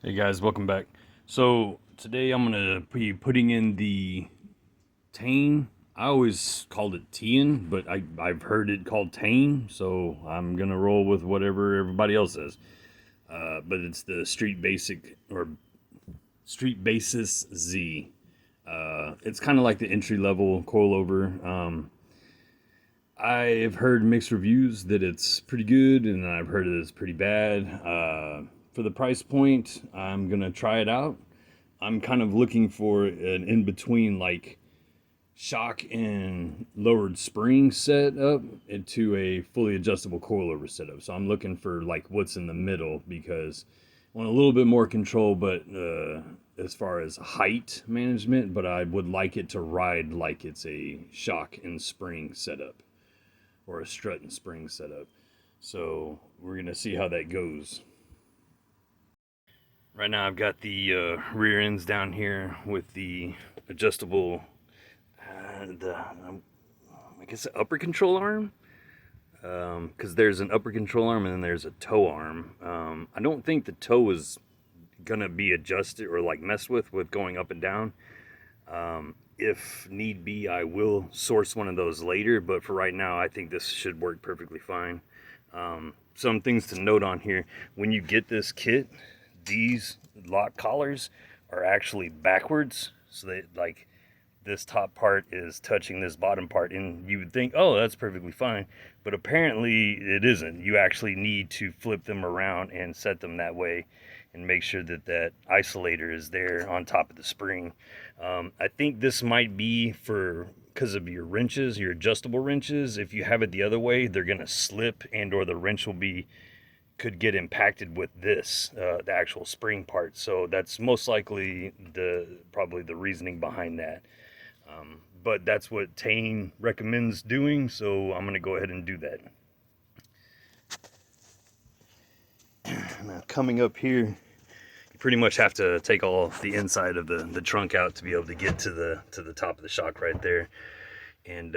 Hey guys, welcome back. So today I'm gonna be putting in the Tein. I always called it Tein, but I've heard it called Tein, so I'm gonna roll with whatever everybody else says. But it's the Street Basis Z. It's kind of like the entry level coilover. I've heard mixed reviews that it's pretty good, and I've heard that it's pretty bad. For the price point, I'm gonna try it out. I'm kind of looking for an in between, like shock and lowered spring setup into a fully adjustable coilover setup. So I'm looking for like what's in the middle because I want a little bit more control, but as far as height management, but I would like it to ride like it's a shock and spring setup or a strut and spring setup. So we're gonna see how that goes. Right now I've got the rear ends down here with the adjustable, I guess the upper control arm, because there's an upper control arm and then there's a toe arm. I don't think the toe is gonna be adjusted or like messed with going up and down. If need be, I will source one of those later, but for right now, I think this should work perfectly fine. Some things to note on here: when you get this kit, these lock collars are actually backwards, so that like this top part is touching this bottom part, and you would think, oh, that's perfectly fine, but apparently it isn't. You actually need to flip them around and set them that way and make sure that that isolator is there on top of the spring. I think this might be for because of your wrenches, your adjustable wrenches. If you have it the other way, they're gonna slip, and or the wrench will be could get impacted with this, the actual spring part. So that's most likely probably the reasoning behind that. But that's what Tein recommends doing, so I'm gonna go ahead and do that. Now coming up here, you pretty much have to take all the inside of the trunk out to be able to get to the top of the shock right there. And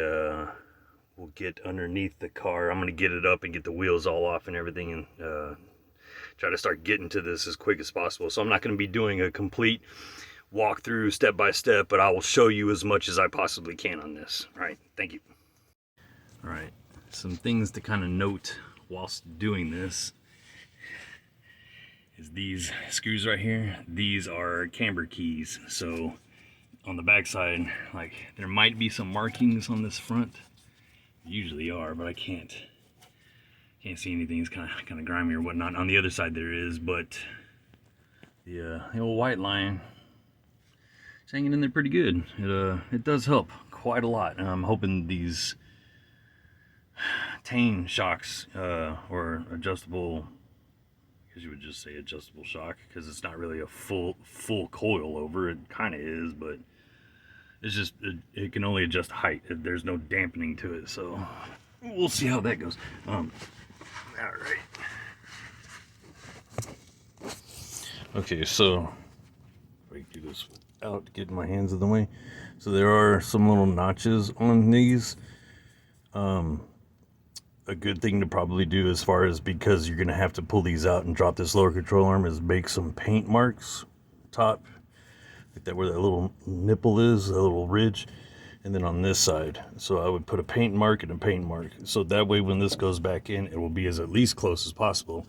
we'll get underneath the car. I'm gonna get it up and get the wheels all off and everything, and try to start getting to this as quick as possible. So I'm not gonna be doing a complete walk through step by step, but I will show you as much as I possibly can on this. All right, thank you. All right, some things to kind of note whilst doing this is these screws right here. These are camber keys. So on the back side, like there might be some markings on this front. Usually are, but I can't see anything. It's kind of grimy or whatnot. On the other side there is, but the old white line, it's hanging in there pretty good. It does help quite a lot, and I'm hoping these Tein shocks, or adjustable, I guess you would just say adjustable shock, because it's not really a full coil over. It kind of is, but it's just it can only adjust height. There's no dampening to it, so we'll see how that goes. All right. Okay, so if I do this without getting my hands in the way. So there are some little notches on these. A good thing to probably do, as far as, because you're gonna have to pull these out and drop this lower control arm, is make some paint marks top, like that, where that little nipple is, a little ridge, and then on this side. So I would put a paint mark and a paint mark, so that way when this goes back in, it will be as at least close as possible.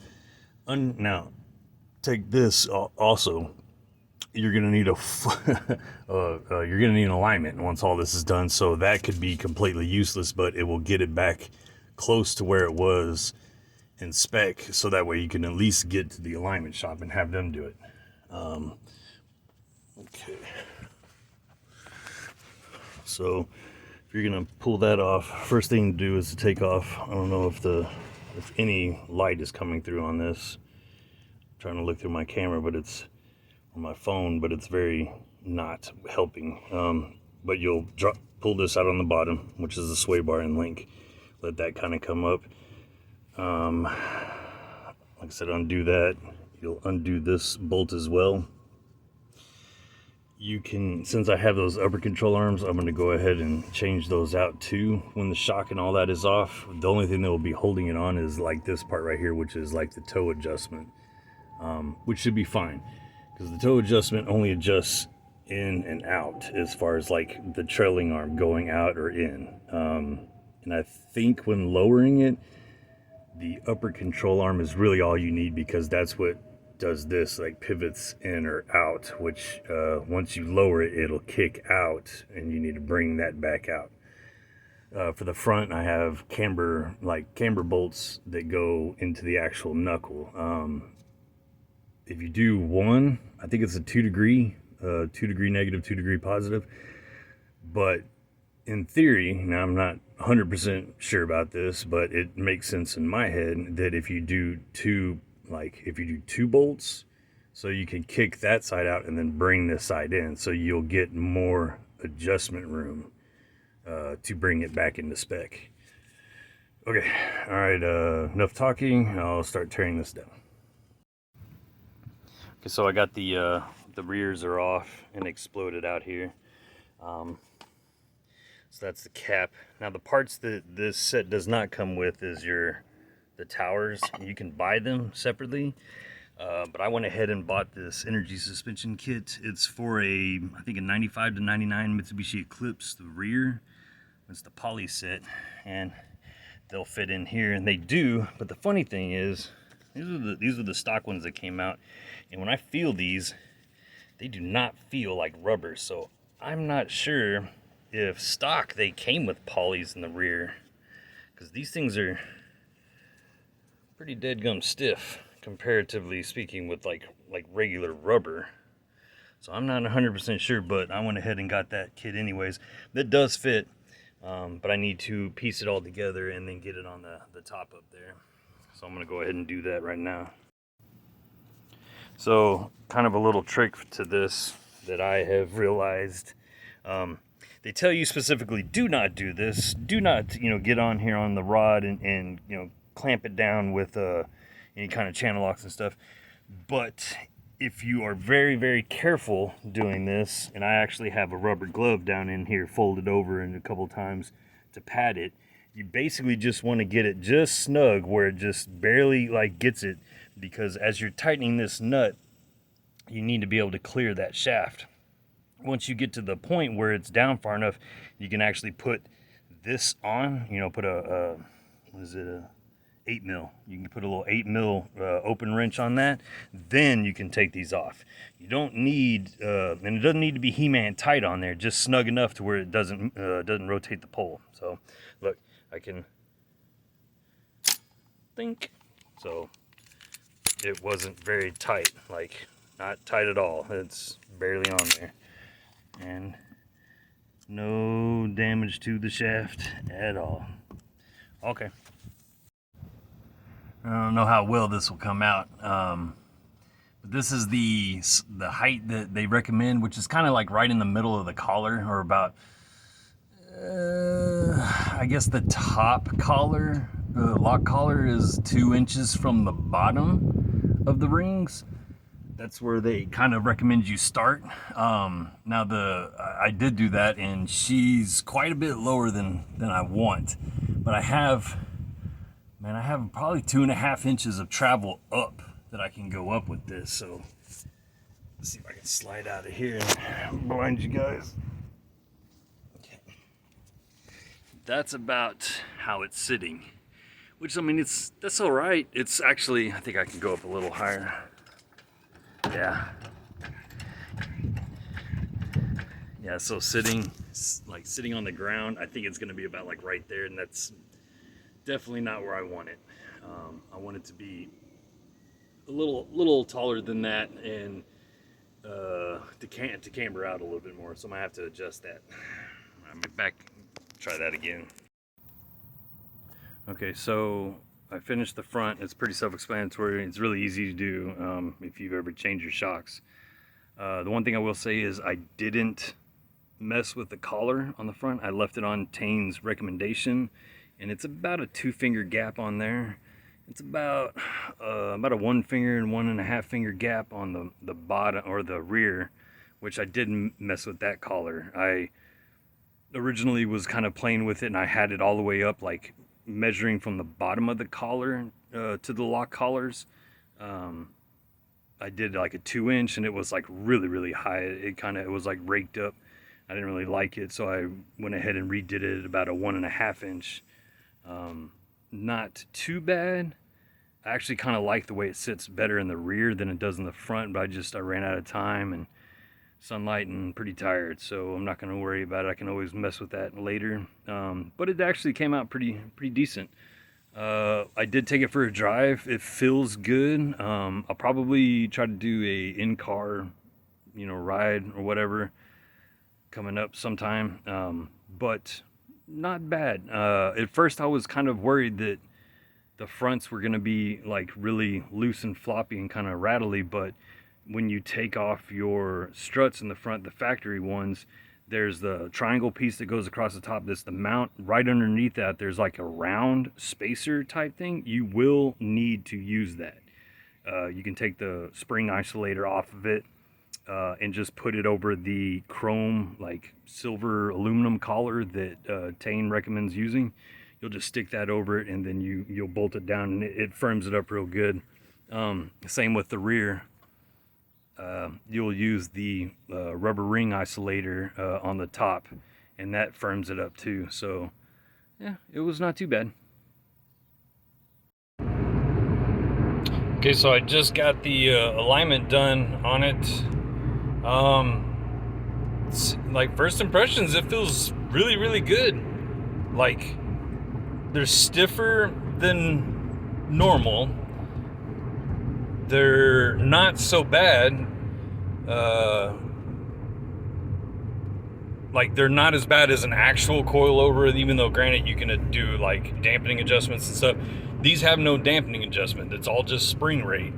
Now, take this also. You're gonna need you're gonna need an alignment once all this is done. So that could be completely useless, but it will get it back close to where it was in spec, so that way you can at least get to the alignment shop and have them do it. Okay. So if you're gonna pull that off, first thing to do is to take off. I don't know if any light is coming through on this. I'm trying to look through my camera, but it's on my phone, but it's very not helping. But you'll pull this out on the bottom, which is the sway bar and link. Let that kind of come up. Like I said, undo that. You'll undo this bolt as well. You can, since I have those upper control arms, I'm going to go ahead and change those out too when the shock and all that is off. The only thing that will be holding it on is like this part right here, which is like the toe adjustment, which should be fine. because the toe adjustment only adjusts in and out as far as like the trailing arm going out or in. And I think when lowering it, the upper control arm is really all you need, because that's what does this, like pivots in or out, which once you lower it, it'll kick out and you need to bring that back out. For the front, I have camber bolts that go into the actual knuckle. If you do one, I think it's a 2 degree, 2 degree negative, 2 degree positive. But in theory, now I'm not 100% sure about this, but it makes sense in my head that if you do two bolts, so you can kick that side out and then bring this side in, so you'll get more adjustment room to bring it back into spec. Okay, all right, enough talking. I'll start tearing this down. Okay, so I got the rears are off and exploded out here. So that's the cap. Now the parts that this set does not come with is the towers. You can buy them separately, but I went ahead and bought this energy suspension kit. It's for I think a 95 to 99 Mitsubishi Eclipse, the rear. It's the poly set, and they'll fit in here, and they do. But the funny thing is, these are the stock ones that came out, and when I feel these, they do not feel like rubber. So I'm not sure if stock they came with polys in the rear, because these things are pretty dead-gum stiff, comparatively speaking, with like regular rubber. So I'm not 100% sure, but I went ahead and got that kit anyways. That does fit, but I need to piece it all together and then get it on the top up there. So I'm gonna go ahead and do that right now. So kind of a little trick to this that I have realized. They tell you specifically, do not do this. Do not, get on here on the rod and clamp it down with any kind of channel locks and stuff. But if you are very, very careful doing this, and I actually have a rubber glove down in here folded over in a couple times to pad it, you basically just want to get it just snug where it just barely gets it, because as you're tightening this nut, you need to be able to clear that shaft. Once you get to the point where it's down far enough, you can actually put this on, put a 8 mil. You can put a little 8 mil open wrench on that. Then you can take these off. You don't need, and it doesn't need to be He-Man tight on there, just snug enough to where it doesn't rotate the pole. So look, I can think. So it wasn't very tight, not tight at all. It's barely on there. And no damage to the shaft at all. Okay. I don't know how well this will come out, but this is the height that they recommend, which is kind of like right in the middle of the collar, or about I guess the top collar, lock collar is 2 inches from the bottom of the rings. That's where they kind of recommend you start. Now I did do that, and she's quite a bit lower than I want, but I have probably 2.5 inches of travel up that I can go up with this. So let's see if I can slide out of here and blind you guys. Okay. That's about how it's sitting, which, that's all right. It's actually, I think I can go up a little higher. Yeah, so sitting on the ground, I think it's going to be about right there, and that's definitely not where I want it. I want it to be a little taller than that, and to camber out a little bit more, so I'm going to have to adjust that. I'm back, try that again. Okay, so I finished the front. It's pretty self-explanatory. It's really easy to do if you've ever changed your shocks. The one thing I will say is I didn't mess with the collar on the front. I left it on Tein's recommendation, and it's about a 2-finger gap on there. It's about a 1 finger and 1.5 finger gap on the bottom or the rear, which I didn't mess with that collar. I originally was kind of playing with it, and I had it all the way up, measuring from the bottom of the collar to the lock collars. I did like a 2-inch, and it was like really high. It was like raked up. I didn't really like it, so I went ahead and redid it at about a 1.5-inch. Not too bad. I actually kind of like the way it sits better in the rear than it does in the front, but I ran out of time and sunlight and pretty tired, so I'm not going to worry about it. I can always mess with that later. But it actually came out pretty decent. I did take it for a drive. It feels good. I'll probably try to do a in-car, ride or whatever coming up sometime. But not bad. At first I was kind of worried that the fronts were going to be like really loose and floppy and kind of rattly, but when you take off your struts in the front, the factory ones, there's the triangle piece that goes across the top. That's the mount. Right underneath that, there's like a round spacer type thing. You will need to use that. You can take the spring isolator off of it and just put it over the chrome, like silver aluminum collar that Tein recommends using. You'll just stick that over it, and then you'll bolt it down, and it firms it up real good. Same with the rear. You'll use the rubber ring isolator on the top, and that firms it up too. So yeah, it was not too bad. Okay, so I just got the alignment done on it. Like, first impressions, it feels really good. Like, they're stiffer than normal. They're not so bad. Like, they're not as bad as an actual coilover, even though granted you can do like dampening adjustments and stuff. These have no dampening adjustment. It's all just spring rate,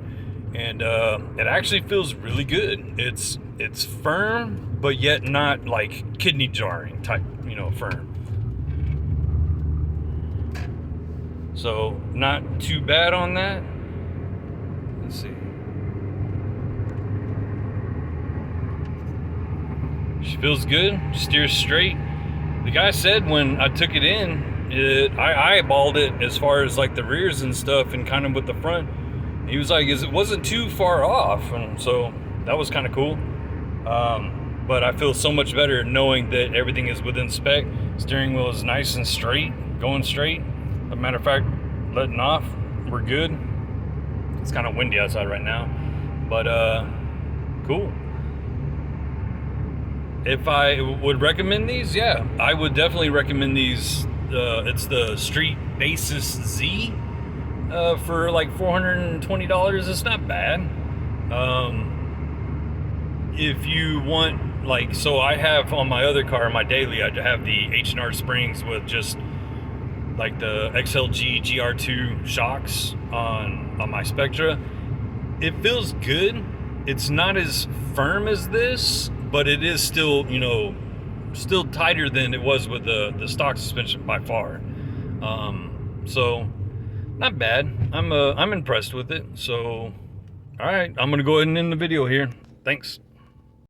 and it actually feels really good. It's firm, but yet not like kidney jarring type, firm. So not too bad on that. Let's see. She feels good, steers straight. The guy said when I took it in, I eyeballed it as far as like the rears and stuff and kind of with the front. He was like, it wasn't too far off, and so that was kind of cool. But I feel so much better knowing that everything is within spec. Steering wheel is nice and straight, going straight. As a matter of fact, letting off, we're good. It's kind of windy outside right now, but cool. If I would recommend these, yeah, I would definitely recommend these. It's the Street Basis Z for like $420. It's not bad. If you want, like, so I have on my other car, my daily, I have the H&R springs with just like the XLG GR2 shocks on my Spectra. It feels good. It's not as firm as this, but it is still, still tighter than it was with the stock suspension by far. So not bad. I'm impressed with it. So, all right, I'm gonna go ahead and end the video here. Thanks.